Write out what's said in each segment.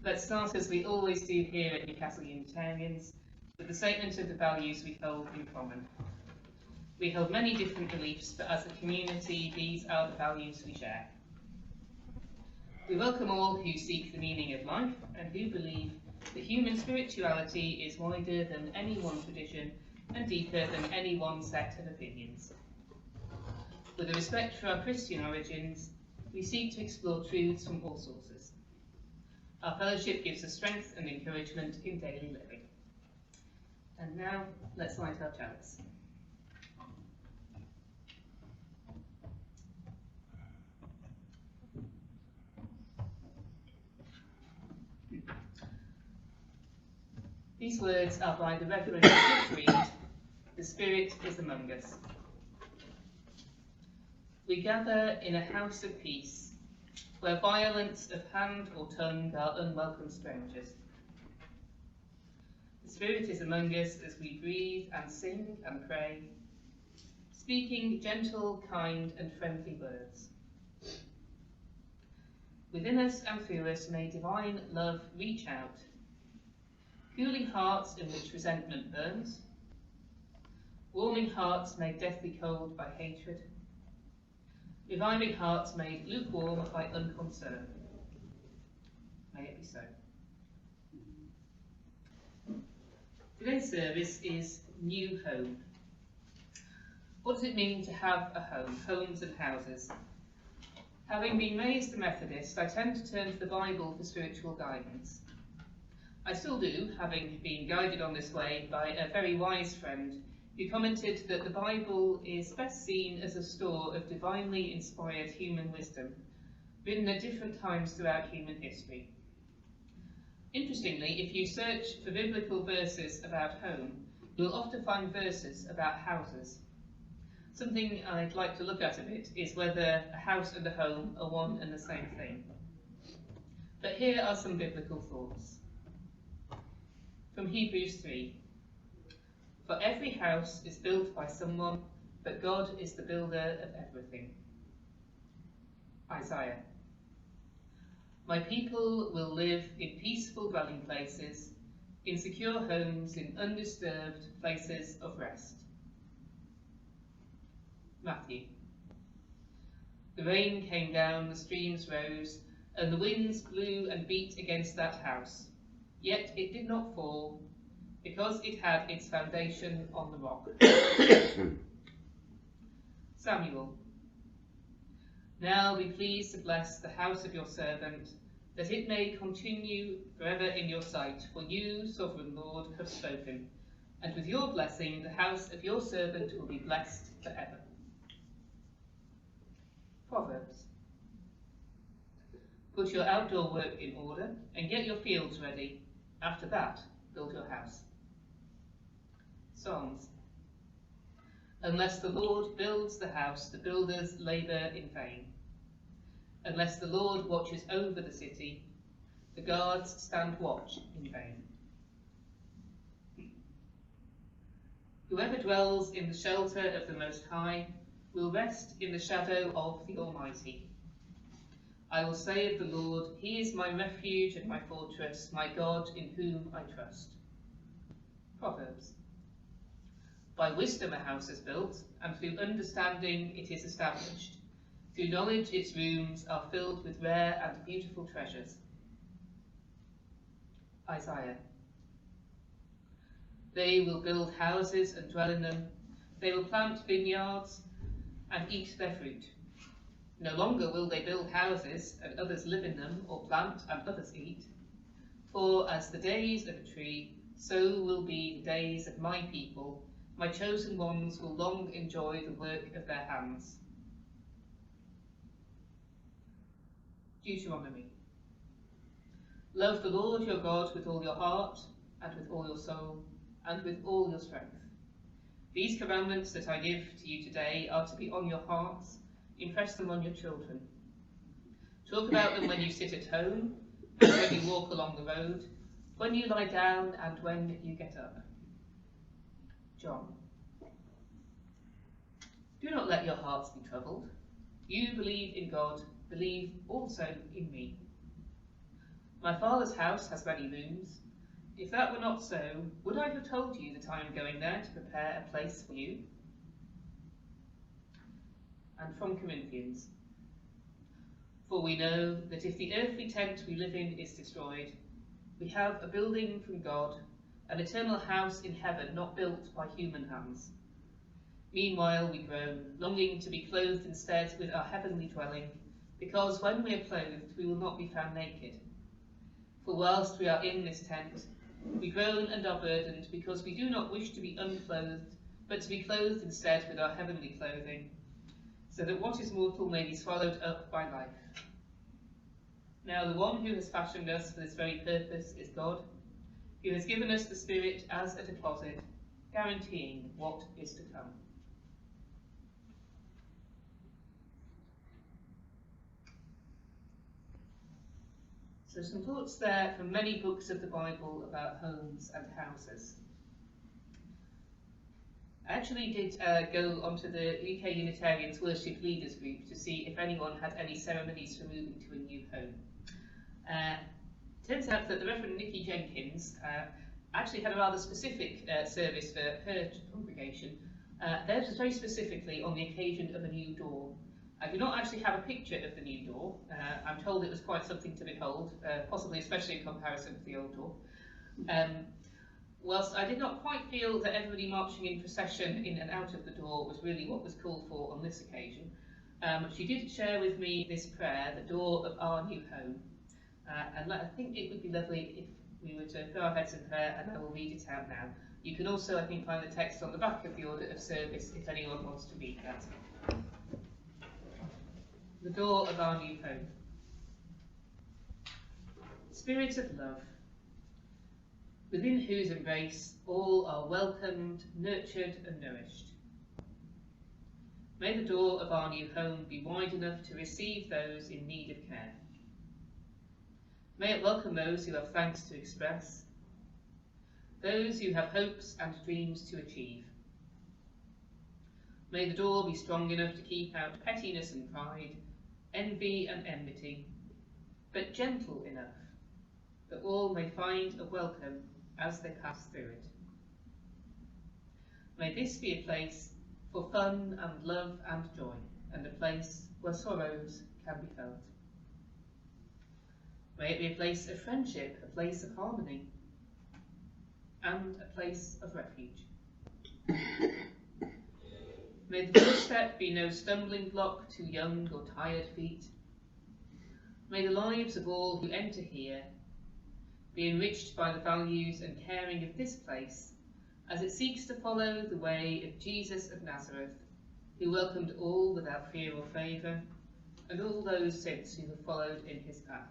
Let's start, as we always do here at Newcastle Unitarians, with the statement of the values we hold in common. We hold many different beliefs, but as a community, these are the values we share. We welcome all who seek the meaning of life and who believe that human spirituality is wider than any one tradition and deeper than any one set of opinions. With a respect for our Christian origins, we seek to explore truths from all sources. Our fellowship gives us strength and encouragement in daily living. And now, let's light our chalice. These words are by the Reverend Richard Reed. The Spirit is among us. We gather in a house of peace, where violence of hand or tongue are unwelcome strangers. The Spirit is among us as we breathe and sing and pray, speaking gentle, kind, and friendly words. Within us and through us may divine love reach out, cooling hearts in which resentment burns, warming hearts made deathly cold by hatred, reviving hearts made lukewarm by unconcern. May it be so. Today's service is New Home. What does it mean to have a home, homes and houses? Having been raised a Methodist, I tend to turn to the Bible for spiritual guidance. I still do, having been guided on this way by a very wise friend who commented that the Bible is best seen as a store of divinely inspired human wisdom, written at different times throughout human history. Interestingly, if you search for biblical verses about home, you'll often find verses about houses. Something I'd like to look at a bit is whether a house and a home are one and the same thing. But here are some biblical thoughts. From Hebrews 3. For every house is built by someone, but God is the builder of everything. Isaiah. My people will live in peaceful dwelling places, in secure homes, in undisturbed places of rest. Matthew. The rain came down, the streams rose, and the winds blew and beat against that house. Yet it did not fall, because it had its foundation on the rock. Samuel. Now be pleased to bless the house of your servant, that it may continue forever in your sight, for you, sovereign Lord, have spoken, and with your blessing the house of your servant will be blessed forever. Proverbs. Put your outdoor work in order, and get your fields ready. After that, build your house. Psalms. Unless the Lord builds the house, the builders labour in vain. Unless the Lord watches over the city, the guards stand watch in vain. Whoever dwells in the shelter of the Most High will rest in the shadow of the Almighty. I will say of the Lord, He is my refuge and my fortress, my God in whom I trust. Proverbs. By wisdom a house is built, and through understanding it is established. Through knowledge its rooms are filled with rare and beautiful treasures. Isaiah. They will build houses and dwell in them. They will plant vineyards and eat their fruit. No longer will they build houses and others live in them, or plant and others eat. For as the days of a tree, so will be the days of my people. My chosen ones will long enjoy the work of their hands. Deuteronomy. Love the Lord your God with all your heart, and with all your soul, and with all your strength. These commandments that I give to you today are to be on your hearts. Impress them on your children. Talk about them when you sit at home, and when you walk along the road, when you lie down, and when you get up. John. Do not let your hearts be troubled. You believe in God, believe also in me. My Father's house has many rooms. If that were not so, would I have told you that I am going there to prepare a place for you? And from Corinthians. For we know that if the earthly tent we live in is destroyed, we have a building from God, an eternal house in heaven not built by human hands. Meanwhile we groan, longing to be clothed instead with our heavenly dwelling, because when we are clothed we will not be found naked. For whilst we are in this tent, we groan and are burdened, because we do not wish to be unclothed, but to be clothed instead with our heavenly clothing, so that what is mortal may be swallowed up by life. Now the one who has fashioned us for this very purpose is God, who has given us the Spirit as a deposit, guaranteeing what is to come. So some thoughts there from many books of the Bible about homes and houses. I actually did go onto the UK Unitarians Worship Leaders Group to see if anyone had any ceremonies for moving to a new home. Turns out that the Reverend Nikki Jenkins actually had a rather specific service for her congregation. Theirs was very specifically on the occasion of a new door. I do not actually have a picture of the new door. I'm told it was quite something to behold, possibly especially in comparison to the old door. Whilst I did not quite feel that everybody marching in procession in and out of the door was really what was called for on this occasion, she did share with me this prayer, the door of our new home. And I think it would be lovely if we were to bow our heads in prayer, and I will read it out now. You can also, I think, find the text on the back of the order of service if anyone wants to read that. The door of our new home. Spirit of love, within whose embrace all are welcomed, nurtured and nourished. May the door of our new home be wide enough to receive those in need of care. May it welcome those who have thanks to express, those who have hopes and dreams to achieve. May the door be strong enough to keep out pettiness and pride, envy and enmity, but gentle enough that all may find a welcome as they pass through it. May this be a place for fun and love and joy, and a place where sorrows can be felt. May it be a place of friendship, a place of harmony, and a place of refuge. May the doorstep be no stumbling block to young or tired feet. May the lives of all who enter here be enriched by the values and caring of this place, as it seeks to follow the way of Jesus of Nazareth, who welcomed all without fear or favour, and all those since who have followed in his path.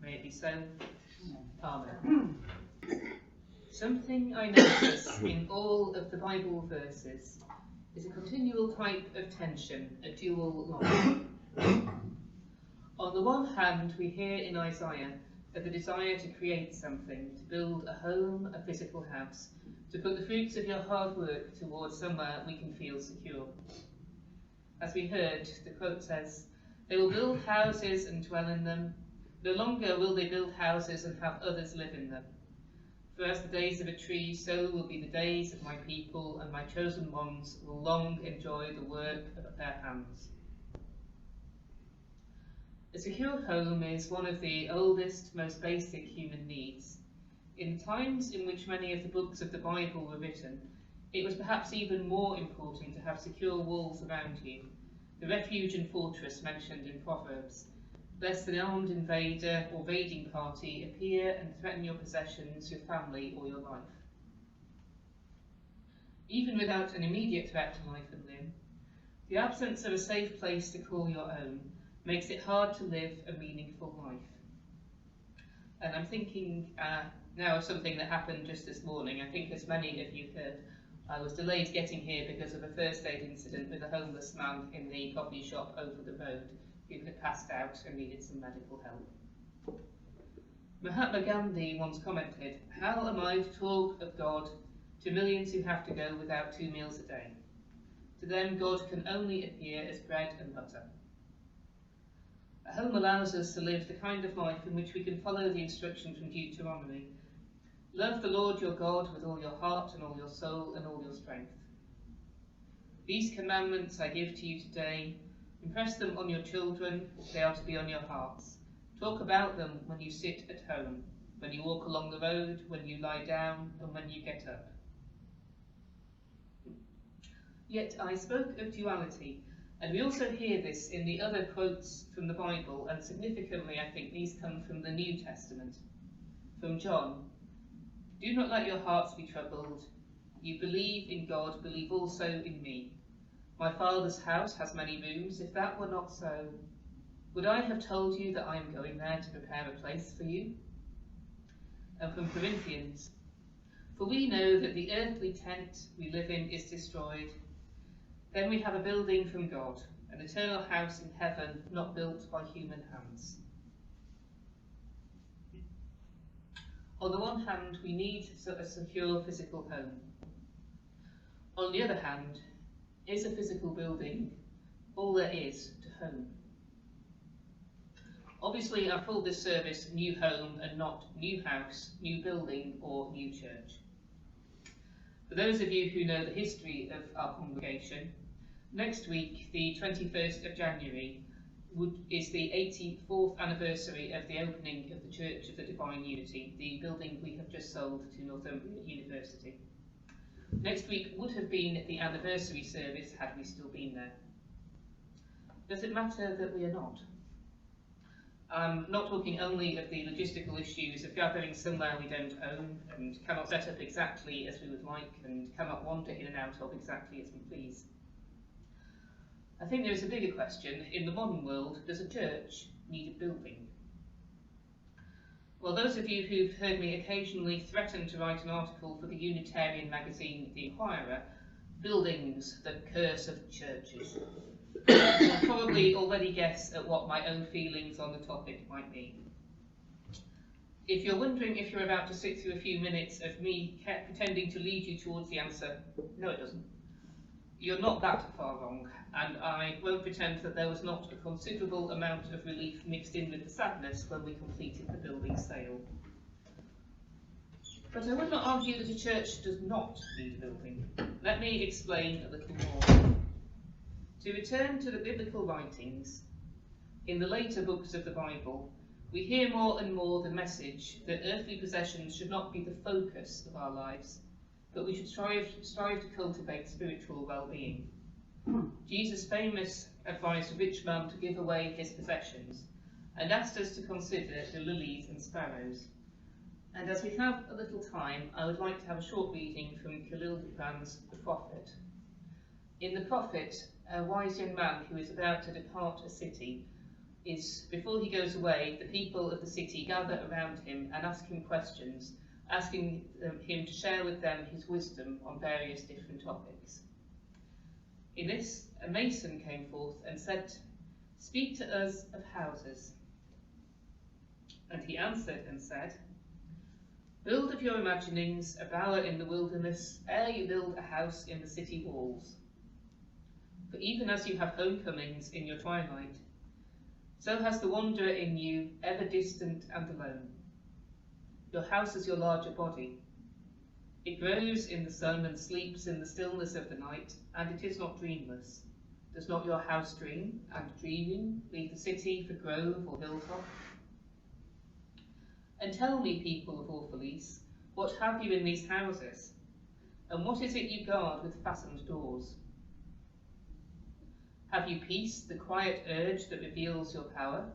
May it be so. Amen. Something I notice in all of the Bible verses is a continual type of tension, a dual line. On the one hand, we hear in Isaiah of the desire to create something, to build a home, a physical house, to put the fruits of your hard work towards somewhere we can feel secure. As we heard, the quote says, "They will build houses and dwell in them. No longer will they build houses and have others live in them. For as the days of a tree, so will be the days of my people, and my chosen ones will long enjoy the work of their hands." A secure home is one of the oldest, most basic human needs. In times in which many of the books of the Bible were written, it was perhaps even more important to have secure walls around you, the refuge and fortress mentioned in Proverbs, lest an armed invader or raiding party appear and threaten your possessions, your family, or your life. Even without an immediate threat to life and limb, the absence of a safe place to call your own makes it hard to live a meaningful life. And I'm thinking now of something that happened just this morning. I think as many of you heard, I was delayed getting here because of a first aid incident with a homeless man in the coffee shop over the road who had passed out and needed some medical help. Mahatma Gandhi once commented, "How am I to talk of God to millions who have to go without 2 meals a day? To them, God can only appear as bread and butter." A home allows us to live the kind of life in which we can follow the instruction from Deuteronomy. Love the Lord your God with all your heart and all your soul and all your strength. These commandments I give to you today. Impress them on your children. They are to be on your hearts. Talk about them when you sit at home, when you walk along the road, when you lie down, and when you get up. Yet I spoke of duality, and we also hear this in the other quotes from the Bible, and significantly I think these come from the New Testament. From John, do not let your hearts be troubled. You believe in God, believe also in me. My Father's house has many rooms. If that were not so, would I have told you that I am going there to prepare a place for you? And from Corinthians, for we know that the earthly tent we live in is destroyed. Then we have a building from God, an eternal house in heaven, not built by human hands. On the one hand, we need a secure physical home. On the other hand, is a physical building all there is to home? Obviously, I've called this service New Home and not New House, New Building or New Church. For those of you who know the history of our congregation, next week, the 21st of January, is the 84th anniversary of the opening of the Church of the Divine Unity, the building we have just sold to Northumbria University. Next week would have been the anniversary service had we still been there. Does it matter that we are not? I'm not talking only of the logistical issues of gathering somewhere we don't own and cannot set up exactly as we would like and cannot wander in and out of exactly as we please. I think there is a bigger question. In the modern world, does a church need a building? Well, those of you who've heard me occasionally threaten to write an article for the Unitarian magazine The Inquirer, Buildings, the Curse of Churches, will probably already guess at what my own feelings on the topic might be. If you're wondering if you're about to sit through a few minutes of me pretending to lead you towards the answer, no it doesn't. You're not that far wrong, and I won't pretend that there was not a considerable amount of relief mixed in with the sadness when we completed the building sale. But I would not argue that a church does not need a building. Let me explain a little more. To return to the biblical writings, in the later books of the Bible, we hear more and more the message that earthly possessions should not be the focus of our lives, but we should strive to cultivate spiritual well-being. Jesus' famous advised a rich man to give away his possessions, and asked us to consider the lilies and sparrows. And as we have a little time, I would like to have a short reading from Khalil Gibran's The Prophet. In The Prophet, a wise young man who is about to depart a city before he goes away, the people of the city gather around him and ask him questions, asking him to share with them his wisdom on various different topics. In this, a mason came forth and said, "Speak to us of houses." And he answered and said, "Build of your imaginings a bower in the wilderness, ere you build a house in the city walls. For even as you have homecomings in your twilight, so has the wanderer in you, ever distant and alone. Your house is your larger body. It grows in the sun and sleeps in the stillness of the night, and it is not dreamless. Does not your house dream, and dreaming leave the city for grove or hilltop? And tell me, people of Orphalese, what have you in these houses? And what is it you guard with fastened doors? Have you peace, the quiet urge that reveals your power?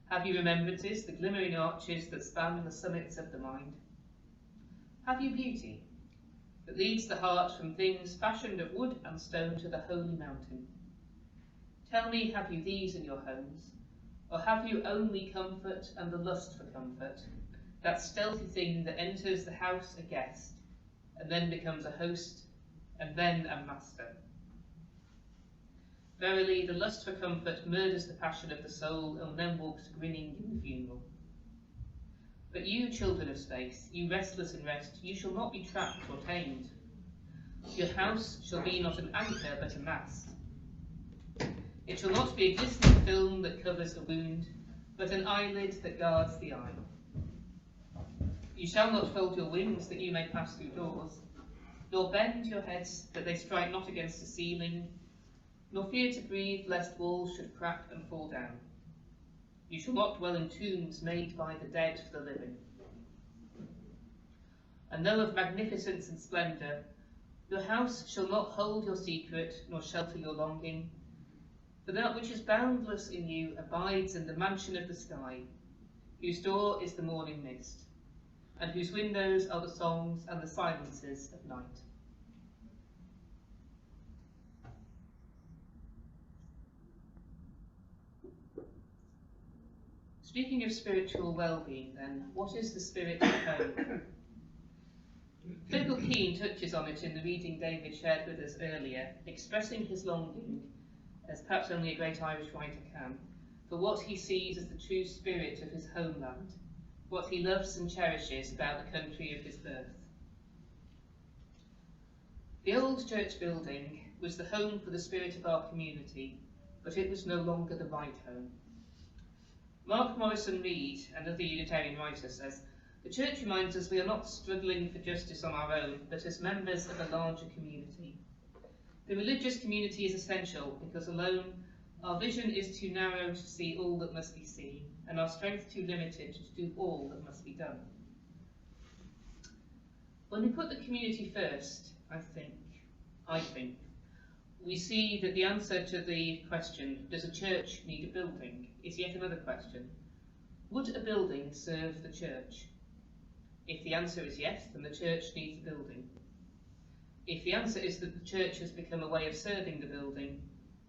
Have you remembrances, the glimmering arches that span the summits of the mind? Have you beauty, that leads the heart from things fashioned of wood and stone to the holy mountain? Tell me, have you these in your homes? Or have you only comfort and the lust for comfort, that stealthy thing that enters the house a guest, and then becomes a host, and then a master? Verily, the lust for comfort murders the passion of the soul, and then walks grinning in the funeral. But you, children of space, you restless in rest, you shall not be trapped or tamed. Your house shall be not an anchor, but a mast. It shall not be a glistening film that covers a wound, but an eyelid that guards the eye. You shall not fold your wings that you may pass through doors, nor bend your heads that they strike not against a ceiling, nor fear to breathe lest walls should crack and fall down. You shall not dwell in tombs made by the dead for the living. And though of magnificence and splendour, your house shall not hold your secret, nor shelter your longing. For that which is boundless in you abides in the mansion of the sky, whose door is the morning mist, and whose windows are the songs and the silences of night. Speaking of spiritual well-being then, what is the spirit of home? Philip Keane touches on it in the reading David shared with us earlier, expressing his longing, as perhaps only a great Irish writer can, for what he sees as the true spirit of his homeland, what he loves and cherishes about the country of his birth. The old church building was the home for the spirit of our community, but it was no longer the right home. Mark Morrison Reed, another Unitarian writer, says, "The church reminds us we are not struggling for justice on our own, but as members of a larger community. The religious community is essential because alone our vision is too narrow to see all that must be seen, and our strength too limited to do all that must be done." When we put the community first, I think, we see that the answer to the question, does a church need a building, is yet another question. Would a building serve the church? If the answer is yes, then the church needs a building. If the answer is that the church has become a way of serving the building,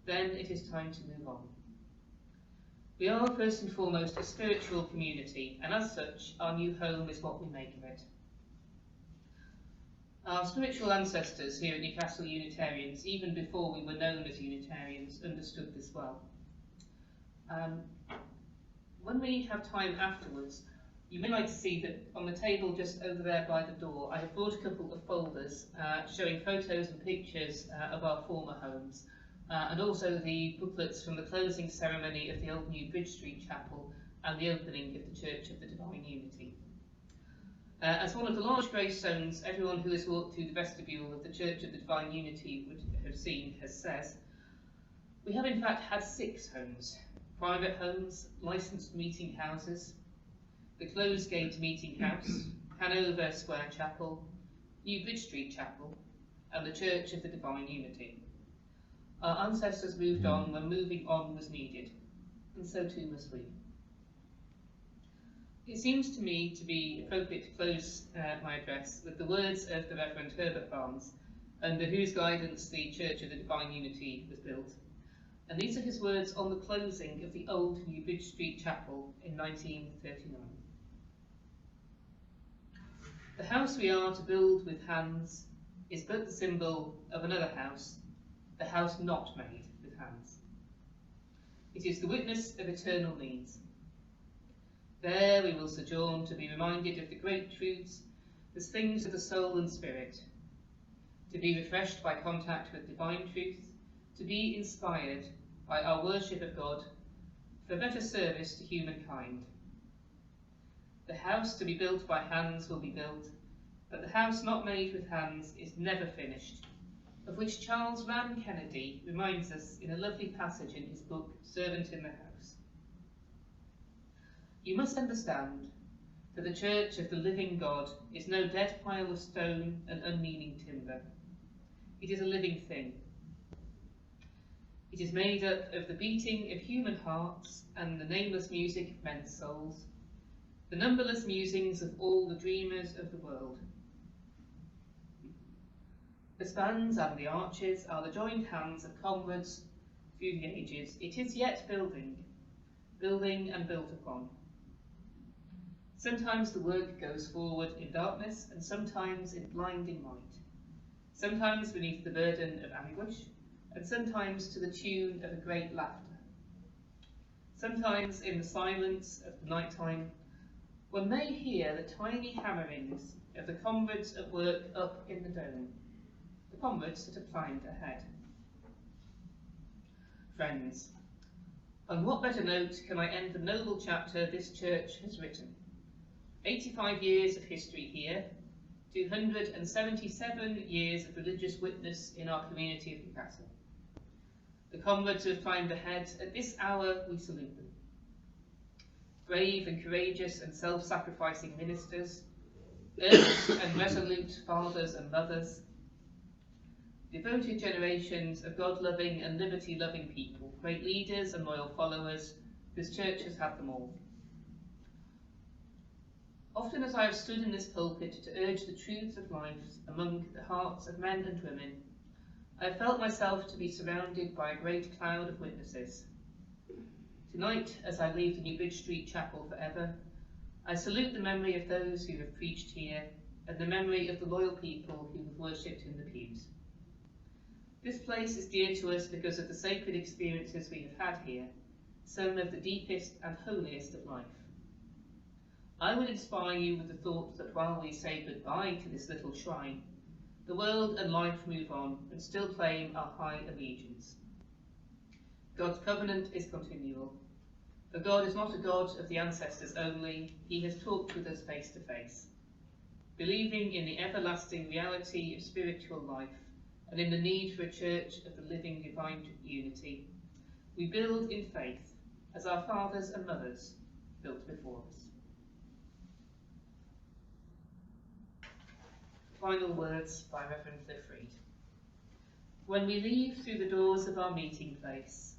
then it is time to move on. We are first and foremost a spiritual community, and as such, our new home is what we make of it. Our spiritual ancestors here at Newcastle Unitarians, even before we were known as Unitarians, understood this well. When we have time afterwards, you may like to see that on the table just over there by the door, I have brought a couple of folders showing photos and pictures of our former homes, and also the booklets from the closing ceremony of the old New Bridge Street Chapel and the opening of the Church of the Divine Unity. As one of the large gravestones everyone who has walked through the vestibule of the Church of the Divine Unity would have seen says, we have in fact had 6 homes: private homes, licensed meeting houses, the Closed Gate Meeting House, Hanover Square Chapel, New Bridge Street Chapel, and the Church of the Divine Unity. Our ancestors moved on when moving on was needed, and so too must we. It seems to me to be appropriate to close my address with the words of the Reverend Herbert Barnes, under whose guidance the Church of the Divine Unity was built. And these are his words on the closing of the old New Bridge Street Chapel in 1939. The house we are to build with hands is but the symbol of another house, the house not made with hands. It is the witness of eternal needs. There we will sojourn to be reminded of the great truths as things of the soul and spirit, to be refreshed by contact with divine truth, to be inspired by our worship of God for better service to humankind. The house to be built by hands will be built, but the house not made with hands is never finished, of which Charles Rann Kennedy reminds us in a lovely passage in his book, Servant in the House. You must understand that the Church of the living God is no dead pile of stone and unmeaning timber. It is a living thing. It is made up of the beating of human hearts and the nameless music of men's souls, the numberless musings of all the dreamers of the world. The spans and the arches are the joined hands of comrades through the ages. It is yet building, building and built upon. Sometimes the work goes forward in darkness, and sometimes in blinding light. Sometimes beneath the burden of anguish, and sometimes to the tune of a great laughter. Sometimes in the silence of the night time, one may hear the tiny hammerings of the comrades at work up in the dome, the comrades that have climbed ahead. Friends, on what better note can I end the noble chapter this church has written? 85 years of history here, 277 years of religious witness in our community of Newcastle. The comrades who have climbed ahead, at this hour we salute them. Brave and courageous and self-sacrificing ministers, earnest and resolute fathers and mothers, devoted generations of God-loving and liberty-loving people, great leaders and loyal followers, whose church has had them all. Often as I have stood in this pulpit to urge the truths of life among the hearts of men and women, I have felt myself to be surrounded by a great cloud of witnesses. Tonight, as I leave the New Bridge Street Chapel forever, I salute the memory of those who have preached here and the memory of the loyal people who have worshipped in the pews. This place is dear to us because of the sacred experiences we have had here, some of the deepest and holiest of life. I would inspire you with the thought that while we say goodbye to this little shrine, the world and life move on and still claim our high allegiance. God's covenant is continual. For God is not a God of the ancestors only, he has talked with us face to face. Believing in the everlasting reality of spiritual life and in the need for a church of the living divine unity, we build in faith as our fathers and mothers built before us. Final words by Reverend Cliff Reid. When we leave through the doors of our meeting place,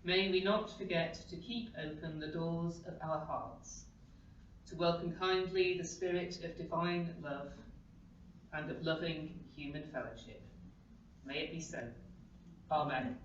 may we not forget to keep open the doors of our hearts, to welcome kindly the spirit of divine love and of loving human fellowship. May it be so. Amen.